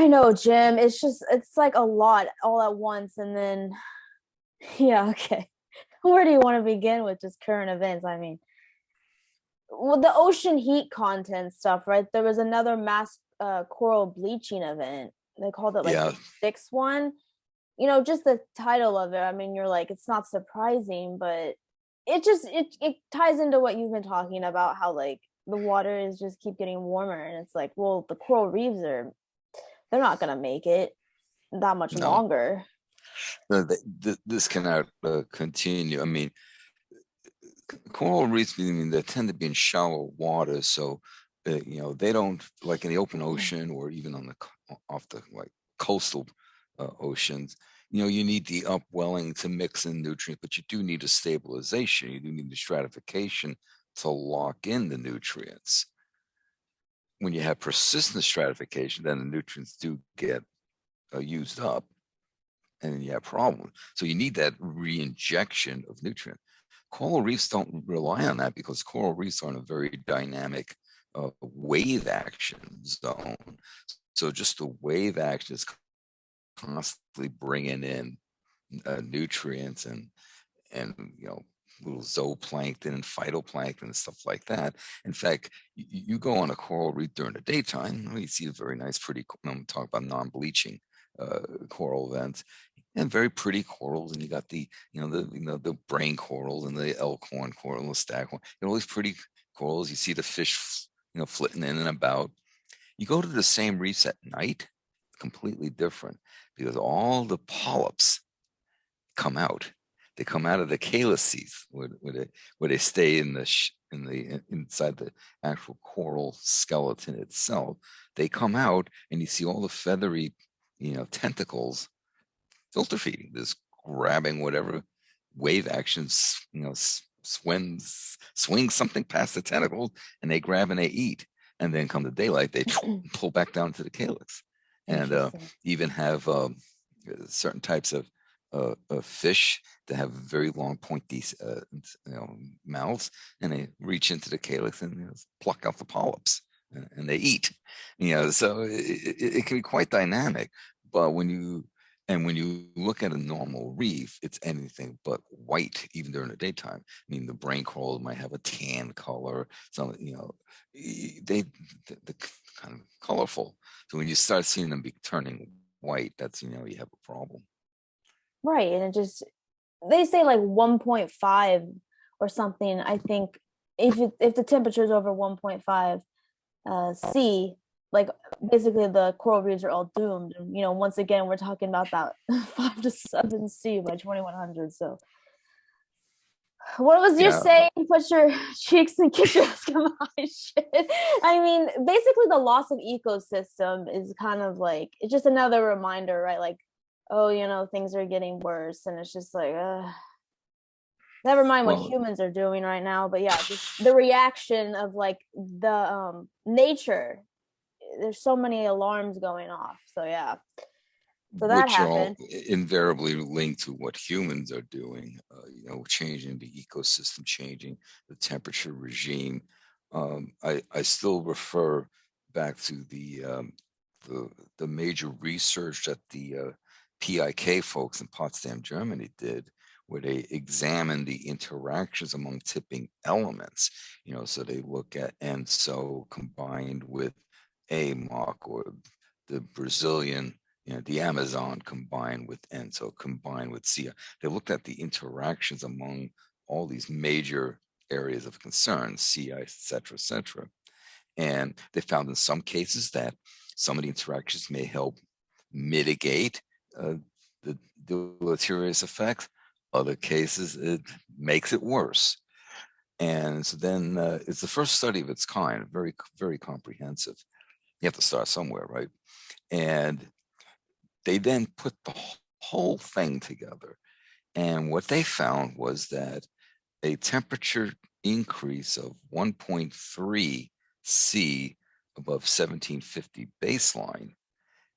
I know, Jim. It's like a lot all at once. And then, yeah, okay. Where do you want to begin with just current events? I mean, well, the ocean heat content stuff, right? There was another mass coral bleaching event. They called it like the Yeah, sixth one. Just the title of it. I mean, you're like, it's not surprising, but it ties into what you've been talking about, how like the water is just keep getting warmer, and it's like, well, the coral reefs they're not gonna make it that much no, longer. this cannot continue. I mean, coral reefs, I mean, they tend to be in shallow water, so they don't like in the open ocean or even on the off the like coastal oceans. You need the upwelling to mix in nutrients, but you do need a stabilization. You do need the stratification to lock in the nutrients. When you have persistent stratification, then the nutrients do get used up, and then you have problems. So you need that re-injection of nutrient. Coral reefs don't rely on that because coral reefs are in a very dynamic wave action zone. So just the wave action is constantly bringing in nutrients and little zooplankton and phytoplankton and stuff like that. In fact, you go on a coral reef during the daytime, you see a very nice, pretty. I'm talking about non-bleaching coral events, and very pretty corals. And you got the brain corals and the elkhorn coral and the staghorn. All these pretty corals. You see the fish, flitting in and about. You go to the same reefs at night, completely different because all the polyps come out. They come out of the calyces where they stay inside the actual coral skeleton itself. They come out, and you see all the feathery, tentacles filter feeding, just grabbing whatever wave actions, swing something past the tentacles, and they grab and they eat. And then come the daylight, they pull back down to the calyx, and Interesting. even have certain types of fish that have very long, pointy, mouths, and they reach into the calyx and pluck out the polyps, and they eat. So it can be quite dynamic. But when you look at a normal reef, it's anything but white, even during the daytime. I mean, the brain coral might have a tan color. Some, they're kind of colorful. So when you start seeing them be turning white, that's you have a problem. Right. And they say like 1.5 or something. I think if the temperature is over 1.5 C, like basically the coral reefs are all doomed. And once again, we're talking about that 5 to 7 C by 2100. So, what was your Yeah. saying? Put your cheeks and kiss your Eskimo shit. I mean, basically, the loss of ecosystem is kind of like it's just another reminder, right? Like, oh, things are getting worse, and it's just like, never mind what Well, humans are doing right now. But yeah, just the reaction of like the nature. There's so many alarms going off. So yeah, so that which are happened. all invariably linked to what humans are doing, changing the ecosystem, changing the temperature regime. I still refer back to the the major research that the PIK folks in Potsdam, Germany did, where they examined the interactions among tipping elements. So they look at ENSO combined with AMOC, or the Brazilian, the Amazon combined with ENSO, combined with SIA. They looked at the interactions among all these major areas of concern, CI, et cetera, et cetera. And they found in some cases that some of the interactions may help mitigate the deleterious effects. Other cases, it makes it worse. And so then it's the first study of its kind, very, very comprehensive. You have to start somewhere, right? And they then put the whole thing together. And what they found was that a temperature increase of 1.3 C above 1750 baseline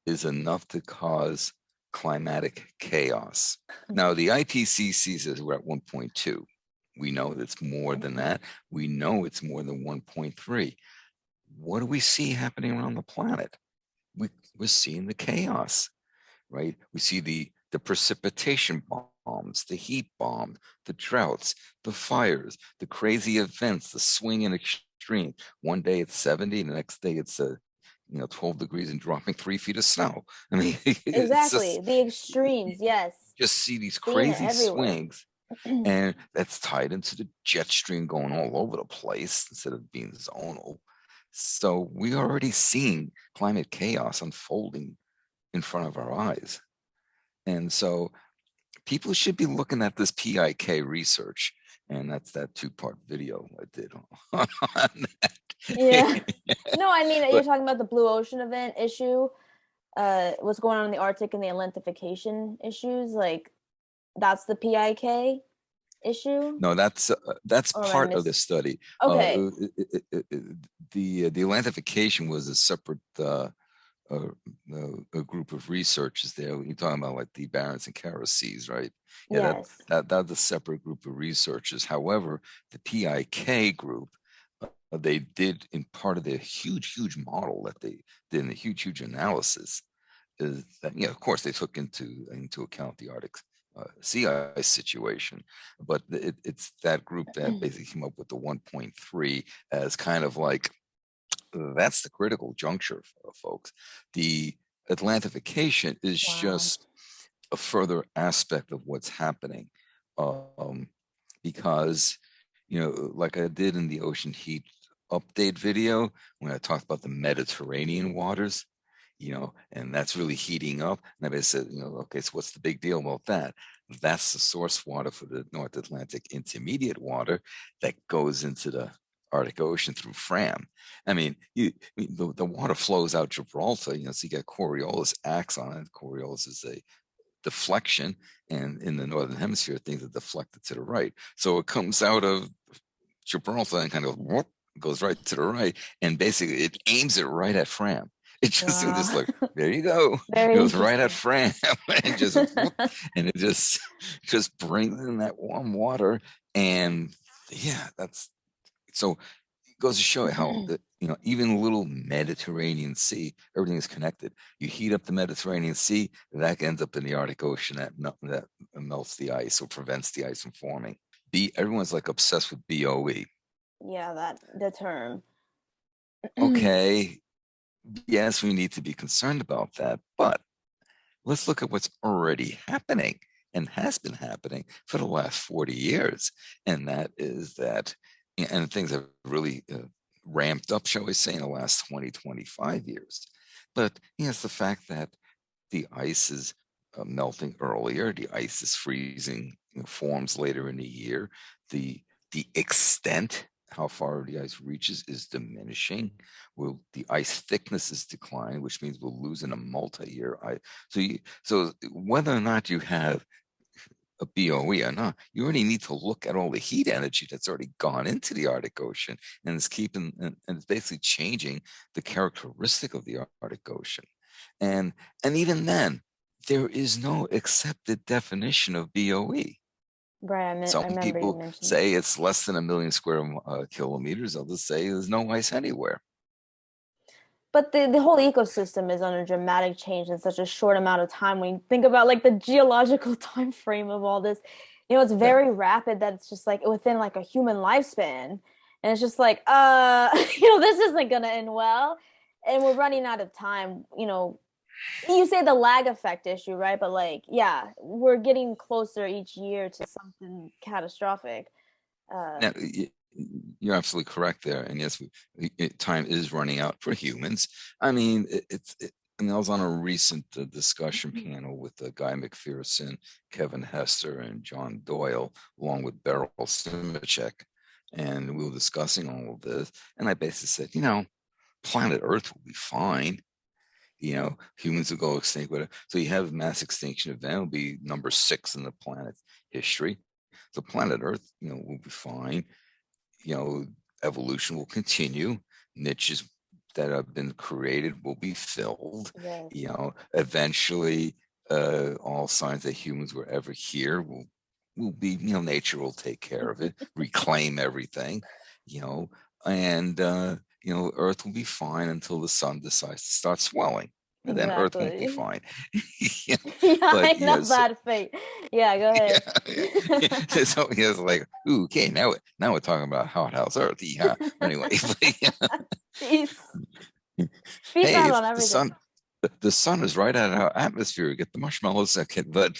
is enough to cause climatic chaos. Now, the IPCC says we're at 1.2. We know it's more than that. We know it's more than 1.3. What do we see happening around the planet? We we're seeing the chaos, right? We see the precipitation bombs, the heat bomb, the droughts, the fires, the crazy events, the swing in extreme. One day it's 70, the next day it's 12 degrees and dropping 3 feet of snow. I mean, it's Exactly. just The you extremes, yes. just see these Seeing it crazy everywhere. swings, and that's tied into the jet stream going all over the place instead of being zonal. So we already seeing climate chaos unfolding in front of our eyes. And so people should be looking at this PIK research. And that's that two-part video I did on Yeah. that. No, I mean, you're But talking about the blue ocean event issue, what's going on in the Arctic and the alentification issues. Like, that's the PIK issue? no, that's Or am I part of the miss? study. Okay. The Atlantification was a separate a, a group of researchers there. You're talking about like the Barents and Carasees, right? Yeah, Yes. that's a separate group of researchers. However, the PIK group, they did in part of their huge model that they did in a huge analysis is that of course they took into account the Arctic sea ice situation, but it's that group that basically came up with the 1.3 as kind of like that's the critical juncture, folks. The Atlantification is Wow. just a further aspect of what's happening, um, because like I did in the ocean heat update video when I talked about the Mediterranean waters, and that's really heating up. And I said, okay, so what's the big deal about that? That's the source water for the North Atlantic intermediate water that goes into the Arctic Ocean through Fram. I mean, the water flows out Gibraltar, so you got Coriolis acts on it. Coriolis is a deflection, and in the northern hemisphere, things are deflected to the right. So it comes out of Gibraltar and kind of whoop, goes right to the right, and basically it aims it right at Fram. It just Wow. like there you go. It Very goes right at interesting. Fram and just whoop, and it just brings in that warm water. And yeah, that's so it goes to show how even little Mediterranean Sea, everything is connected. You heat up the Mediterranean Sea, that ends up in the Arctic Ocean that melts the ice or prevents the ice from forming. Everyone's like obsessed with BOE. Yeah, that the term. Okay, yes, we need to be concerned about that, but let's look at what's already happening and has been happening for the last 40 years. And that is that, and things have really ramped up, shall we say, in the last 20, 25 years. But it's the fact that the ice is melting earlier, the ice is freezing forms later in the year, the extent how far the ice reaches is diminishing. The ice thickness is declining, which means we're losing a multi-year ice. So whether or not you have a BOE or not, you already need to look at all the heat energy that's already gone into the Arctic Ocean, and it's keeping and it's basically changing the characteristic of the Arctic Ocean. And even then, there is no accepted definition of BOE. Right, Some I remember you people mentioned. say it's less than a million square kilometers. Others say there's no ice anywhere. But the whole ecosystem is under dramatic change in such a short amount of time. When you think about like the geological time frame of all this, it's Yeah. very rapid that it's just like within like a human lifespan. And it's just like, this isn't gonna end well. And we're running out of time. You say the lag effect issue, right? But like, yeah, we're getting closer each year to something catastrophic. Uh, Now, you're absolutely correct there. And yes, time is running out for humans. I mean, and I was on a recent discussion panel with Guy McPherson, Kevin Hester, and John Doyle, along with Beryl Simicek. And we were discussing all of this. And I basically said, planet Earth will be fine. Humans will go extinct. So you have a mass extinction event, it'll be number 6 in the planet's history. So planet Earth, will be fine. Evolution will continue. Niches that have been created will be filled. yes. Eventually, all signs that humans were ever here will be, nature will take care of it, reclaim everything, and Earth will be fine until the sun decides to start swelling. and then Earth won't be Exactly. fine. Yeah, Yeah, I but know yes, bad fate. Yeah, go yeah, ahead. yeah. So he was like, ooh, okay, now we're talking about hot house Earth. Yeah. But anyway, Peace. Peace hey, out if on the everything. sun, the sun is right at our atmosphere. Get the marshmallow second, but